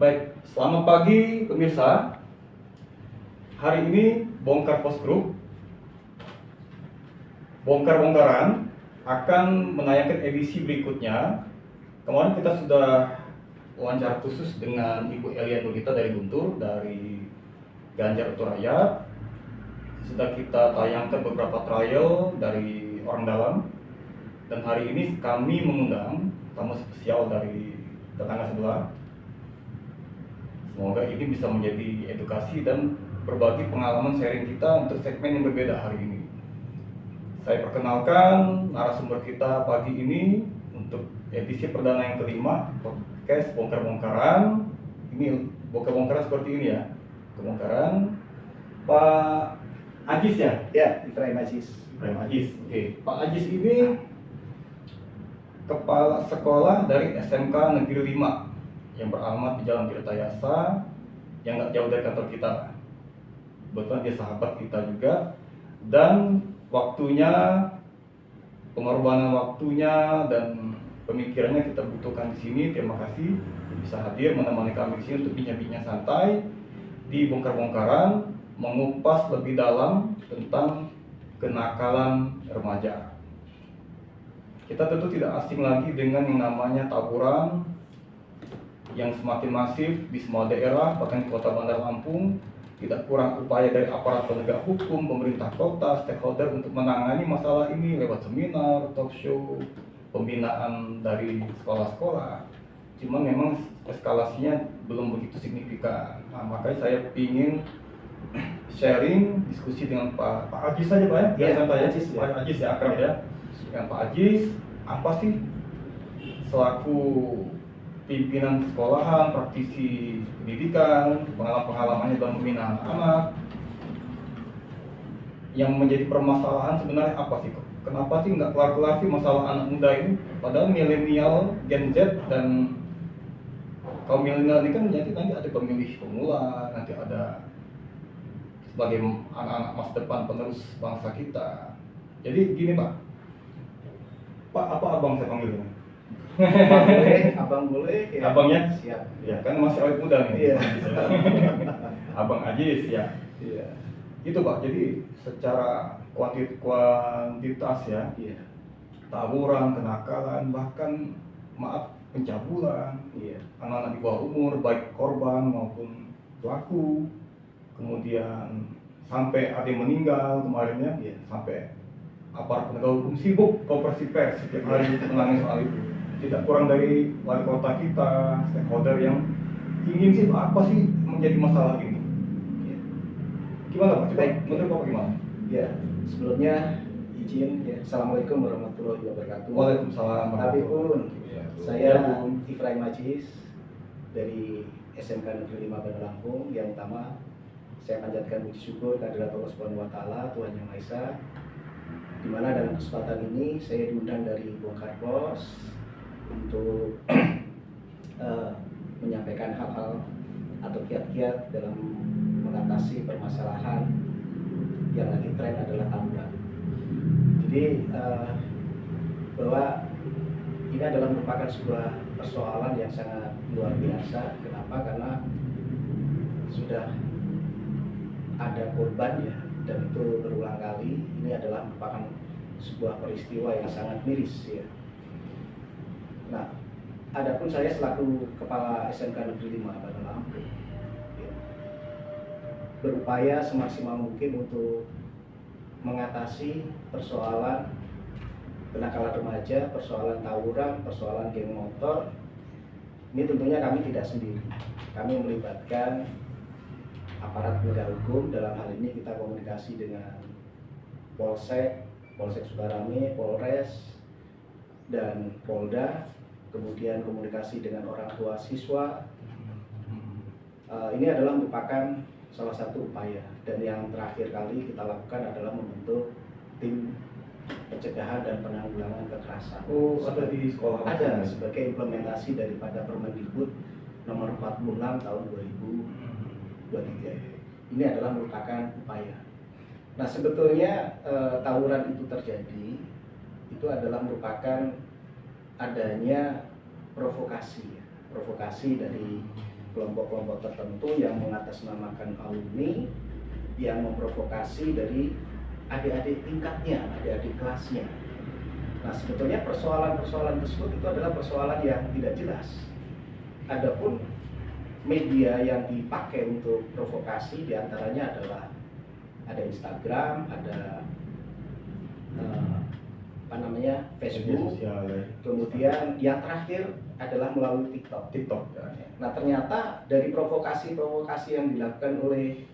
Baik, selamat pagi pemirsa. Hari ini Bongkar Pos Group Bongkar-bongkaran akan menayangkan edisi berikutnya. Kemarin kita sudah wawancara khusus dengan Ibu Elia Nurita dari Guntur, dari Ganjar Uturaya. Sudah kita tayangkan beberapa trial dari orang dalam. Dan hari ini kami mengundang tamu spesial dari tetangga sebelah. Semoga ini bisa menjadi edukasi dan berbagi pengalaman sharing kita untuk segmen yang berbeda hari ini. Saya perkenalkan narasumber kita pagi ini untuk edisi perdana yang kelima podcast Bongkar-bongkaran. Ini bongkar-bongkaran seperti ini ya. Bongkaran Pak Ajis ya? Ya, Ibrahim Ajis. Ibrahim Ajis. Oke. Pak Ajis ini kepala sekolah dari SMK Negeri 5 yang beralamat di Jalan Tirtayasa yang nggak jauh dari kantor kita. Kebetulan dia sahabat kita juga, dan waktunya, pengorbanan waktunya dan pemikirannya kita butuhkan di sini. Terima kasih bisa hadir menemani kami di sini untuk bincang-bincang santai di bongkar-bongkaran, mengupas lebih dalam tentang kenakalan remaja. Kita tentu tidak asing lagi dengan yang namanya tawuran yang semakin masif di semua daerah, bahkan di Kota Bandar Lampung. Tidak kurang upaya dari aparat penegak hukum, pemerintah kota, stakeholder untuk menangani masalah ini lewat seminar, talk show, pembinaan dari sekolah-sekolah. Cuma memang eskalasinya belum begitu signifikan. Nah, makanya saya ingin sharing, diskusi dengan Pak Ajis saja Pak ya? Ya, Pak Ajis, ya. Pak Ajis ya, akrab ya. Dengan Pak Ajis, apa sih selaku pimpinan sekolahan, praktisi pendidikan, pengalaman-pengalamannya dalam membina anak-anak, yang menjadi permasalahan sebenarnya apa sih kok? Kenapa sih nggak kelar-kelar sih masalah anak muda ini? Padahal milenial, Gen Z dan kaum milenial ini kan nanti ada pemilih pemula, nanti ada sebagai anak-anak masa depan penerus bangsa kita. Jadi gini Pak apa abang saya panggilnya? Abang boleh, ya. Abangnya? Siap. Ya kan masih awet muda nih. Iya. Abang Ajis ya. Iya. Itu Pak, jadi secara kuantitas ya, Iya. tawuran, kenakalan, bahkan maaf pencabulan, Iya. anak-anak di bawah umur, baik korban maupun pelaku, kemudian sampai ada yang meninggal kemarin ya, Iya. sampai aparat penegak hukum sibuk konversi pers setiap hari menangani soal itu. Tidak kurang dari wali kota kita, stakeholder yang ingin sih apa sih menjadi masalah ini. Iya. Gimana Pak? Coba Baik. menurut Bapak gimana? Ya, sebelumnya izin ya. Assalamualaikum warahmatullahi wabarakatuh. Waalaikumsalam. Tapi pun Ya, saya Bung. Ibrahim Ajis dari SMK Negeri 5 Bandar Lampung. Yang utama saya panjatkan puji syukur kehadirat Allah Subhanahu wa taala, Tuhan Yang Maha Esa, di mana dalam kesempatan ini saya diundang dari Bongkar Pos untuk menyampaikan hal-hal atau kiat-kiat dalam mengatasi permasalahan yang lagi tren adalah tawuran. Jadi bahwa ini adalah merupakan sebuah persoalan yang sangat luar biasa. Kenapa? Karena sudah ada korban ya, dan itu berulang kali. Ini adalah merupakan sebuah peristiwa yang sangat miris ya. Nah, adapun saya selaku kepala SMK Negeri 5 Bandar Lampung ya, berupaya semaksimal mungkin untuk mengatasi persoalan kenakalan remaja, persoalan tawuran, persoalan geng motor. Ini tentunya kami tidak sendiri. Kami melibatkan aparat penegak hukum. Dalam hal ini kita komunikasi dengan Polsek Sukarame, Polres, dan Polda. Kemudian komunikasi dengan orang tua siswa. Ini adalah merupakan salah satu upaya. Dan yang terakhir kali kita lakukan adalah membentuk tim pencegahan dan penanggulangan kekerasan. Oh, ada di sekolah? Ada, sebagai implementasi daripada Permendikbud nomor 46 tahun 2023. Ini adalah merupakan upaya. Nah, sebetulnya tawuran itu terjadi itu adalah merupakan adanya provokasi dari kelompok-kelompok tertentu yang mengatasnamakan alumni yang memprovokasi dari adik-adik tingkatnya, adik-adik kelasnya. Nah, sebetulnya persoalan-persoalan tersebut itu adalah persoalan yang tidak jelas. Adapun media yang dipakai untuk provokasi diantaranya adalah ada Instagram, ada Facebook, Media sosial, ya. kemudian yang terakhir adalah melalui TikTok. Ya. Nah, ternyata dari provokasi-provokasi yang dilakukan oleh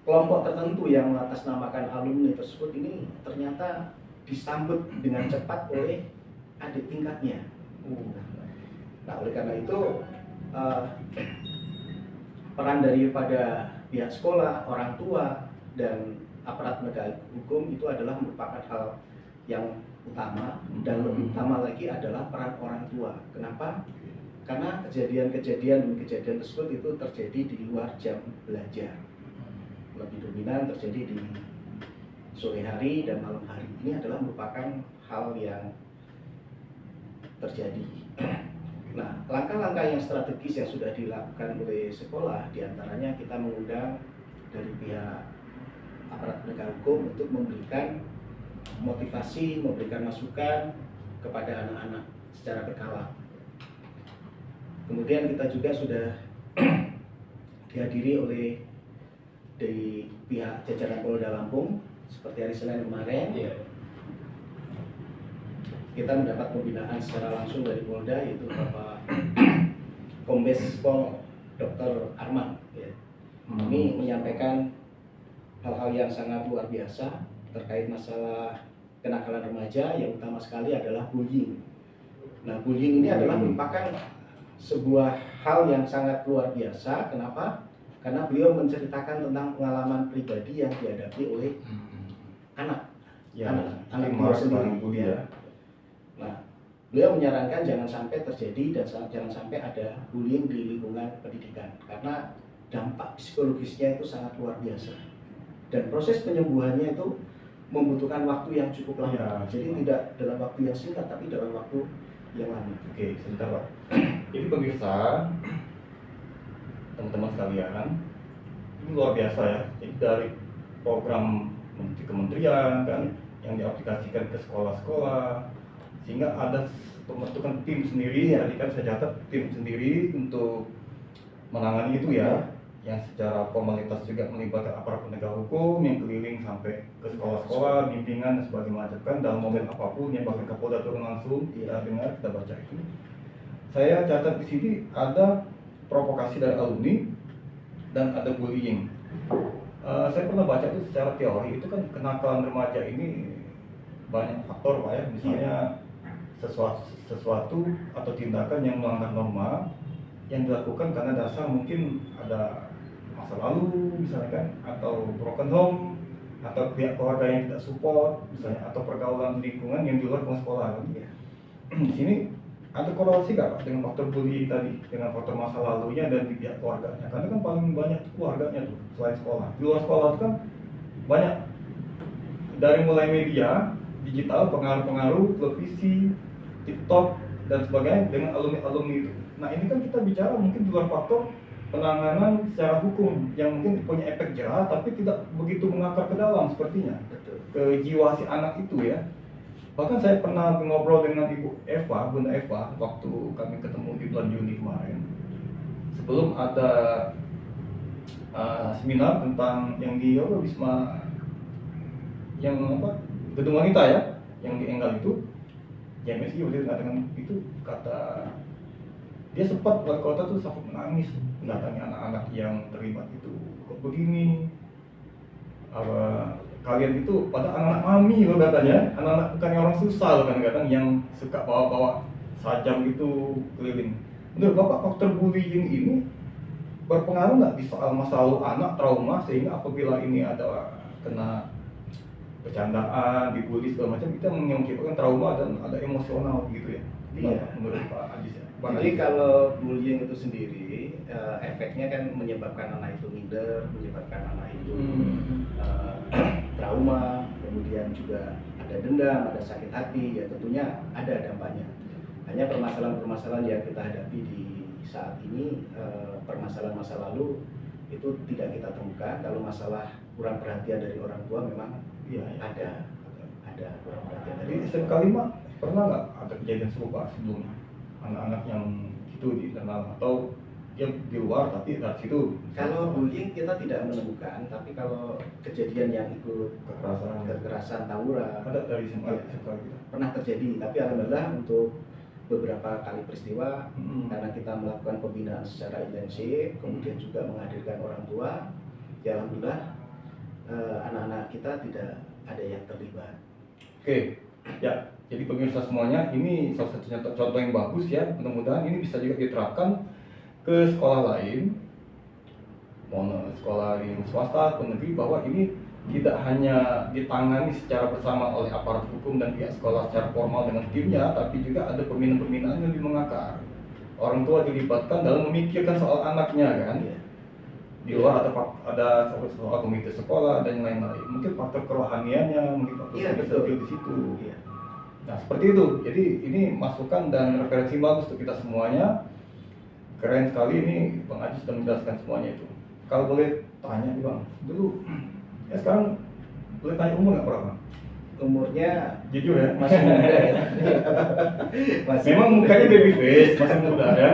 kelompok tertentu yang mengatasnamakan alumni tersebut ini ternyata disambut dengan cepat oleh adik tingkatnya. Nah, oleh karena itu peran daripada pihak sekolah, orang tua, dan aparat penegak hukum itu adalah merupakan hal yang utama, dan lebih utama lagi adalah peran orang tua. Kenapa? Karena kejadian tersebut itu terjadi di luar jam belajar. Lebih dominan terjadi di sore hari dan malam hari. Ini adalah merupakan hal yang terjadi. Nah, langkah-langkah yang strategis yang sudah dilakukan oleh sekolah, diantaranya kita mengundang dari pihak aparat penegak hukum untuk memberikan motivasi, memberikan masukan kepada anak-anak secara berkala. Kemudian kita juga sudah dihadiri oleh dari pihak jajaran Polda Lampung seperti hari Senin kemarin. Kita mendapat pembinaan secara langsung dari Polda, yaitu Bapak Kombes Pol Dr. Arman. Ini menyampaikan hal-hal yang sangat luar biasa terkait masalah kenakalan remaja, yang utama sekali adalah bullying. Nah, bullying ini adalah merupakan sebuah hal yang sangat luar biasa. Kenapa? Karena beliau menceritakan tentang pengalaman pribadi yang dihadapi oleh anak beliau sendiri. Nah, beliau menyarankan jangan sampai terjadi dan jangan sampai ada bullying di lingkungan pendidikan, karena dampak psikologisnya itu sangat luar biasa. Dan proses penyembuhannya itu membutuhkan waktu yang cukup lama. Jadi tidak dalam waktu yang singkat, tapi dalam waktu yang lama. Oke, sebentar Pak. Jadi pemirsa, teman-teman sekalian, ini luar biasa ya. Jadi dari program kementerian kan yang diaplikasikan ke sekolah-sekolah, sehingga ada pembentukan tim sendiri. Tadi kan saya catat tim sendiri untuk menangani itu ya, yang secara formalitas juga melibatkan aparat penegak hukum yang keliling sampai ke sekolah-sekolah, bimbingan dan sebagainya kan dalam momen apapun, yang bahkan Kapolda turun langsung. Kita dengar, kita baca itu. Saya catat di sini ada provokasi dari alumni dan ada bullying. Saya pernah baca itu secara teori, itu kan kenakalan remaja ini banyak faktor Pak ya, misalnya sesuatu atau tindakan yang melanggar norma yang dilakukan karena dasar mungkin ada masa lalu misalnya kan, atau broken home, atau pihak keluarga yang tidak support misalnya, atau pergaulan lingkungan yang di luar sekolah kan. Di sini ada korelasi nggak Pak dengan faktor bullying tadi, dengan faktor masa lalunya dan di pihak keluarganya? Karena kan paling banyak keluarganya tuh selain sekolah. Di luar sekolah itu kan banyak, dari mulai media digital, pengaruh-pengaruh televisi, TikTok dan sebagainya dengan alumni-alumni itu. Nah, ini kan kita bicara mungkin di luar faktor penanganan secara hukum yang mungkin punya efek jerah tapi tidak begitu mengakar ke dalam sepertinya. Ke jiwa si anak itu ya. Bahkan saya pernah ngobrol dengan Ibu Eva, Bunda Eva, waktu kami ketemu di bulan Juni kemarin. Sebelum ada seminar tentang yang di Wisma, yang gedung wanita ya, yang di Enggal itu, JMSI waktu itu mengatakan itu, kata dia sempat wali kota tuh sampai menangis mendatangi anak-anak yang terlibat itu. Kok begini? Kalian itu pada anak-anak mami loh katanya, anak-anak bukan orang susah loh kadang-kadang yang suka bawa-bawa sajam itu keliling. Menurut Bapak, faktor bullying ini berpengaruh nggak di soal masa lalu anak, trauma, sehingga apabila ini ada kena bercandaan, dibully segala macam, kita mengakibatkan trauma dan ada emosional gitu ya? Iya. Menurut Pak Adis ya? Jadi kalau bullying itu sendiri, efeknya kan menyebabkan anak itu minder, menyebabkan anak itu trauma, kemudian juga ada dendam, ada sakit hati, ya tentunya ada dampaknya. Hanya permasalahan-permasalahan yang kita hadapi di saat ini permasalahan masa lalu itu tidak kita temukan. Kalau masalah kurang perhatian dari orang tua memang Iya, ya. ada kurang perhatian dari Di orang tua. SMK 5 pernah nggak ada kejadian serupa sebelumnya? Anak-anak yang itu di internal atau dia di luar tapi dari situ? Kalau bullying kita tidak menemukan, tapi kalau kejadian yang ikut Kekerasan tawuran ada dari SMK Iya. SMK gitu. pernah terjadi. Tapi alhamdulillah untuk beberapa kali peristiwa karena Hmm. kita melakukan pembinaan secara intensif, kemudian juga menghadirkan orang tua, ya alhamdulillah anak-anak kita tidak ada yang terlibat. Oke, ya. Jadi pemirsa semuanya, ini salah satu contoh yang bagus ya. Mudah-mudahan ini bisa juga diterapkan ke sekolah lain, mau sekolah yang swasta atau negeri, bahwa ini tidak hanya ditangani secara bersama oleh aparat hukum dan pihak sekolah secara formal dengan timnya, tapi juga ada pembinaan-pembinaan yang lebih mengakar. Orang tua dilibatkan dalam memikirkan soal anaknya kan. Iya. Di luar ada soal komite sekolah dan yang lain-lain. Mungkin faktor kerohaniannya, mungkin faktor Iya, betul. di situ. Iya. Nah seperti itu. Jadi ini masukan dan referensi bagus untuk kita semuanya. Keren sekali ini Bang Aji sudah menjelaskan semuanya itu. Kalau boleh tanya nih Bang, dulu ya sekarang boleh tanya umur nggak berapa? Umurnya Jujur ya. masih muda ya. Masih Memang muda. mukanya baby face, masih muda ya.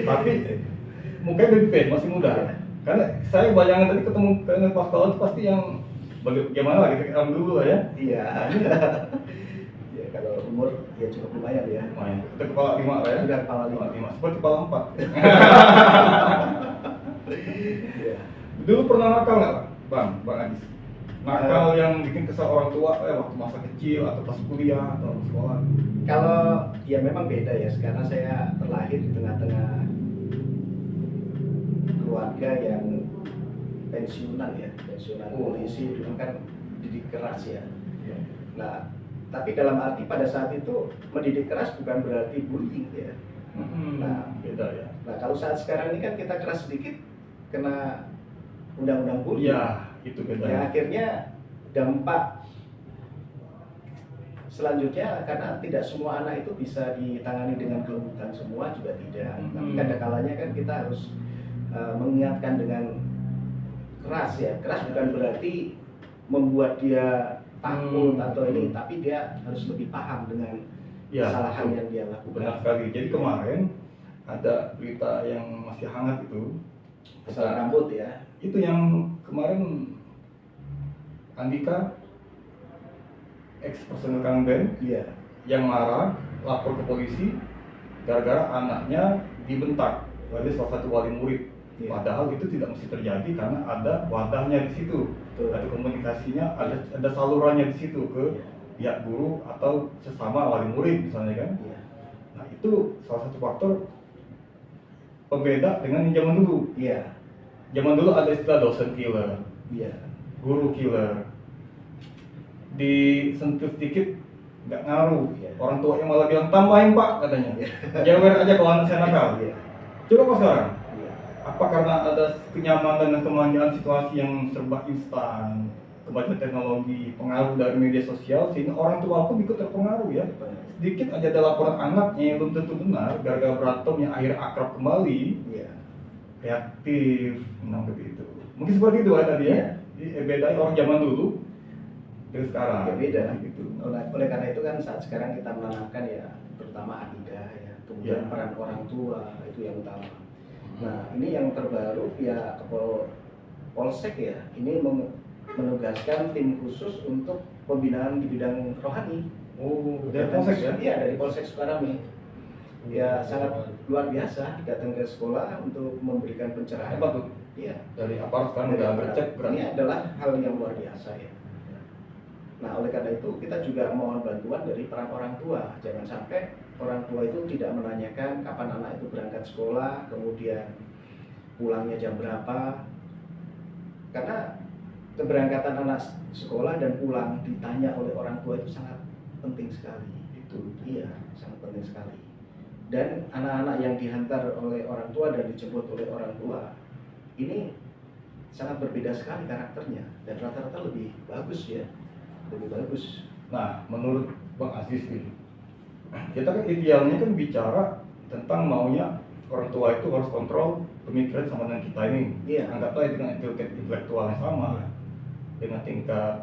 Tapi mukanya baby face, masih muda. Iya. Karena saya bayangan tadi ketemu dengan Pak Kawan itu pasti yang bagaimana lah gitu orang dulu lah ya. Iya. Ya kalau umur ya cukup lumayan ya. Lumayan. Kita kepala 5 lah ya. Sudah kepala 5. Seperti kepala 4. Iya. Dulu pernah nakal nggak Bang Ajis? Nakal yang bikin kesal orang tua waktu masa kecil atau pas kuliah atau sekolah? Kalau ya memang beda ya, karena saya terlahir di tengah-tengah keluarga yang pensiunan ya, pensiunan Oh. polisi dulu kan didik keras ya. Iya. Nah, tapi dalam arti pada saat itu mendidik keras bukan berarti bullying ya. Nah, Beda ya. Nah kalau saat sekarang ini kan kita keras sedikit kena undang-undang bullying. Iya, itu beda. Ya akhirnya dampak selanjutnya, karena tidak semua anak itu bisa ditangani dengan kelembutan semua juga tidak. Tapi kadang-kalanya kan kita harus mengingatkan dengan keras ya. Keras bukan berarti membuat dia takut atau ini, tapi dia harus lebih paham dengan Ya, kesalahan betul. yang dia lakukan. Benar sekali. Jadi kemarin ada berita yang masih hangat itu. Kesalahan rambut ya. Itu yang kemarin Andika ex personel Kang Ben Iya. yang marah lapor ke polisi gara-gara anaknya dibentak oleh salah satu wali murid. Iya. Padahal itu tidak mesti terjadi karena ada wadahnya di situ, Betul. ada komunikasinya, ada salurannya di situ ke Iya. pihak guru atau sesama wali murid misalnya kan. Iya. Nah itu salah satu faktor pembeda dengan yang zaman dulu. Iya. Zaman dulu ada istilah dosen killer, Iya. guru killer. Disentuh sedikit nggak ngaruh. Iya. Orang tuanya malah bilang tambahin pak katanya. Jewer aja kalau anak saya nakal. Iya. Coba kok sekarang. Iya. Apa karena ada kenyamanan dan kemanjaan situasi yang serba instan, kemajuan teknologi, pengaruh dari media sosial, sehingga orang tua pun ikut terpengaruh ya. Sedikit aja ada laporan anaknya yang belum tentu benar, gara-gara berantem yang akhirnya akrab kembali, Iya. reaktif, menanggapi itu. Mungkin seperti itu ya tadi ya. Iya. Jadi bedanya orang zaman dulu dengan sekarang. Ya beda. Gitu. Oleh karena itu kan saat sekarang kita menanamkan ya terutama akidah ya, kemudian Ya. peran orang tua itu yang utama. Nah ini yang terbaru ya Polsek ya, ini menugaskan tim khusus untuk pembinaan di bidang rohani. Oh, dari Polsek ya? Iya, dari Polsek Sukarame. Ya sangat luar biasa datang ke sekolah untuk memberikan pencerahan. Hebat tuh. Iya. Dari aparat sekarang udah bercek berani. Ini adalah hal yang luar biasa ya. Nah, oleh karena itu kita juga mohon bantuan dari peran orang tua. Jangan sampai orang tua itu tidak menanyakan kapan anak itu berangkat sekolah, kemudian pulangnya jam berapa. Karena keberangkatan anak sekolah dan pulang ditanya oleh orang tua itu sangat penting sekali. Itu. Iya, sangat penting sekali. Dan anak-anak yang dihantar oleh orang tua dan dijemput oleh orang tua ini sangat berbeda sekali karakternya dan rata-rata lebih bagus ya, lebih bagus. Nah, menurut Bang Aziz nih, kita kan idealnya kan bicara tentang maunya orang tua itu harus kontrol pemikiran sama dengan kita ini. Iya. Anggaplah dengan tingkat intelektual yang sama, dengan tingkat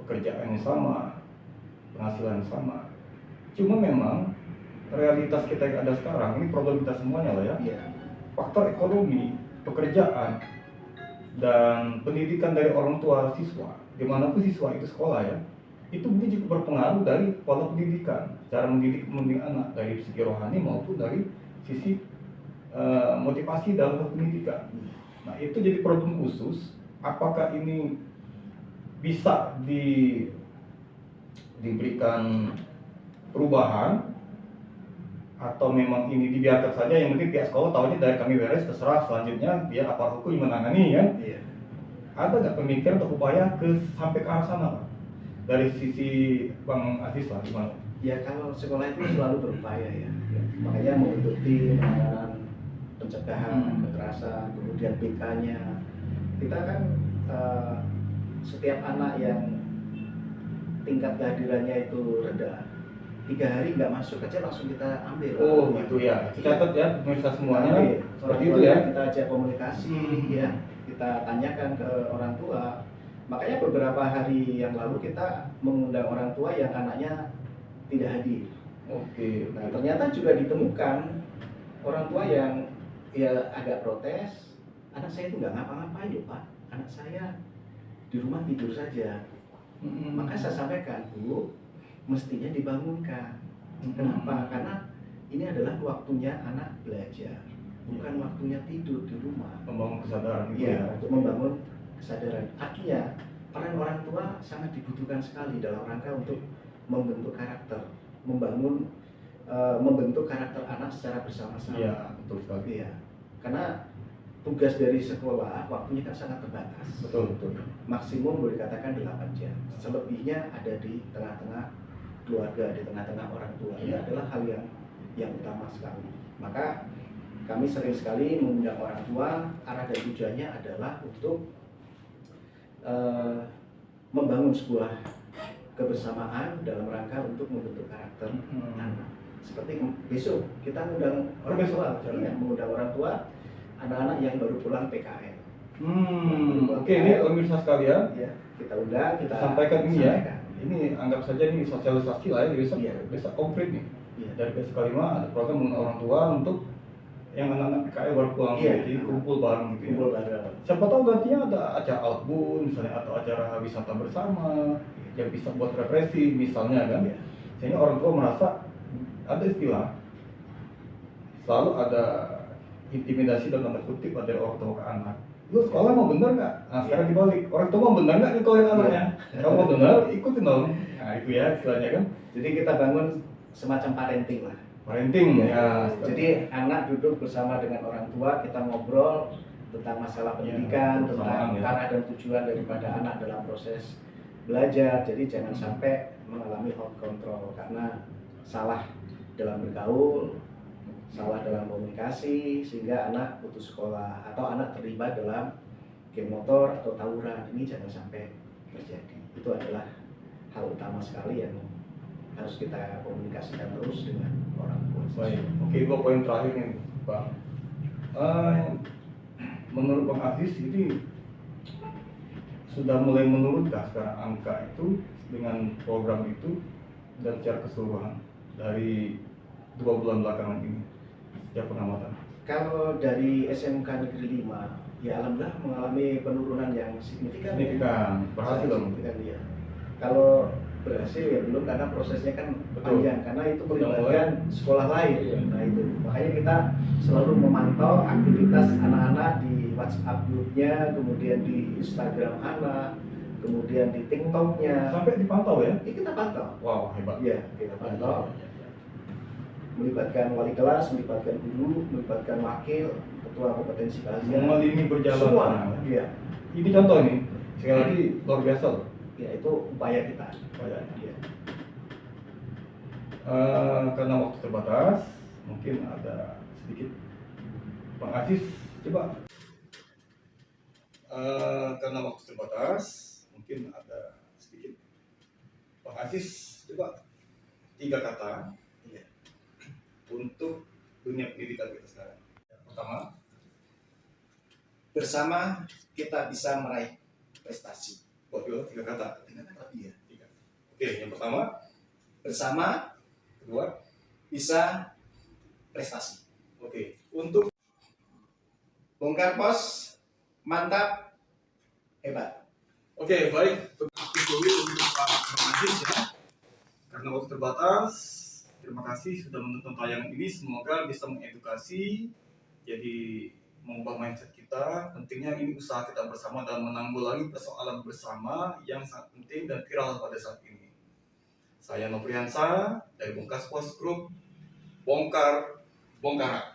pekerjaan yang sama, penghasilan yang sama. Cuma memang realitas kita yang ada sekarang ini problem kita semuanya lah ya. Iya. Faktor ekonomi, pekerjaan, dan pendidikan dari orang tua siswa, dimanapun siswa itu sekolah ya, itu mungkin juga berpengaruh dari pola pendidikan, cara mendidik anak dari segi rohani maupun dari sisi motivasi dalam pendidikan. Nah itu jadi problem khusus. Apakah ini bisa diberikan perubahan atau memang ini dibiarkan saja, yang penting pihak sekolah tahunya dari kami beres, terserah selanjutnya biar aparat hukum yang menangani ya. Iya. Ada nggak pemikiran atau upaya sampai ke arah sana Pak? Dari sisi Bang Aziz lah gimana? Ya kalau sekolah itu selalu berupaya ya. Makanya membentuk tim penanganan pencegahan kekerasan, kemudian BK-nya. Kita kan setiap anak yang tingkat kehadirannya itu rendah, 3 hari nggak masuk aja langsung kita ambil. Oh gitu ya, catat ya pemirsa semuanya. Seperti itu ya. Kita ajak komunikasi ya, kita tanyakan ke orang tua. Makanya beberapa hari yang lalu kita mengundang orang tua yang anaknya tidak hadir. Oke. Nah ternyata juga ditemukan orang tua yang ya agak protes, anak saya itu nggak ngapa-ngapain loh Pak, anak saya di rumah tidur saja. Maka saya sampaikan, Bu, mestinya dibangunkan. Kenapa? Karena ini adalah waktunya anak belajar, bukan waktunya tidur di rumah. Membangun kesadaran gitu Iya, ya. untuk membangun kesadaran. Artinya peran orang tua sangat dibutuhkan sekali dalam rangka untuk membentuk karakter, membentuk karakter anak secara bersama-sama. Iya, betul sekali. Iya. Karena tugas dari sekolah waktunya kan sangat terbatas. Betul. Maksimum boleh dikatakan 8 jam. Selebihnya ada di tengah-tengah keluarga, di tengah-tengah orang tua. Ini adalah hal yang utama sekali. Maka kami sering sekali mengundang orang tua. Arah dan tujuannya adalah untuk membangun sebuah kebersamaan dalam rangka untuk membentuk karakter anak. Seperti besok kita mengundang orang tua, mengundang orang tua anak-anak yang baru pulang PKL. Oke, ini pemirsa sekalian, Ya, kita undang, kita sampaikan ini ya. Ini anggap saja ini sosialisasi lah ya, besok konkret nih. Iya. Dari PSK 5 ada program mengundang orang tua untuk yang anak-anak PKL baru pulang, jadi kumpul bareng gitu ya. Kumpul bareng. Siapa tahu nantinya ada acara outbound misalnya, atau acara wisata bersama yang bisa buat represi misalnya kan. Iya. Sehingga orang tua merasa ada istilah, selalu ada intimidasi dalam tanda kutip dari orang tua ke anak. Lu sekolah mau bener nggak? Nah sekarang dibalik, orang tua mau bener nggak nyekolahin anaknya? Kalau mau bener, ikutin dong. Nah itu ya istilahnya kan. Jadi kita bangun semacam parenting lah. Parenting ya. Jadi anak duduk bersama dengan orang tua, kita ngobrol tentang masalah pendidikan, tentang arah dan tujuan daripada anak dalam proses belajar. Jadi jangan sampai mengalami out control karena salah dalam bergaul, salah dalam komunikasi, sehingga anak putus sekolah atau anak terlibat dalam geng motor atau tawuran. Ini jangan sampai terjadi. Itu adalah hal utama sekali yang harus kita komunikasikan terus dengan orang tua. Baik, oke, 2 poin terakhir nih Bang. Menurut Bang Aziz ini sudah mulai menurunkan sekarang angka itu dengan program itu dan secara keseluruhan dari 2 bulan belakangan ini sejak pengamatan? Kalau dari SMK Negeri 5 ya alhamdulillah mengalami penurunan yang signifikan. Berhasil dong. Ya. Kalau berhasil ya belum, karena prosesnya kan panjang, karena itu melibatkan sekolah lain. Nah itu makanya kita selalu memantau aktivitas anak-anak di WhatsApp grupnya, kemudian di Instagram anak, kemudian di TikToknya. Sampai dipantau ya? Ini kita pantau. Wow, hebat. Iya, kita pantau. Melibatkan wali kelas, melibatkan guru, melibatkan wakil, ketua kompetensi kelasnya. Semua ini berjalan. Semua. Iya. Ini contoh ini, sekali lagi luar biasa loh. Ya itu upaya kita. Upaya. Iya. Karena waktu terbatas, mungkin ada sedikit Bang Aziz coba. Karena waktu terbatas, mungkin ada sedikit Bang Aziz coba 3 kata untuk dunia pendidikan kita sekarang. pertama. Bersama kita bisa meraih prestasi. Waduh, 3 kata. Dengan lebih ya. 3. Oke, yang pertama. Bersama Kedua. bisa prestasi. Oke, untuk Bongkar pos, mantap, hebat. Oke, baik. Dulu untuk Pak Majid ya. Karena waktu terbatas, terima kasih sudah menonton tayangan ini. Semoga bisa mengedukasi, jadi mengubah mindset kita. Pentingnya ini usaha kita bersama dan menanggulangi persoalan bersama yang sangat penting dan viral pada saat ini. Saya Nopriansa dari Bongkar Pos Group, bongkar, bongkaran.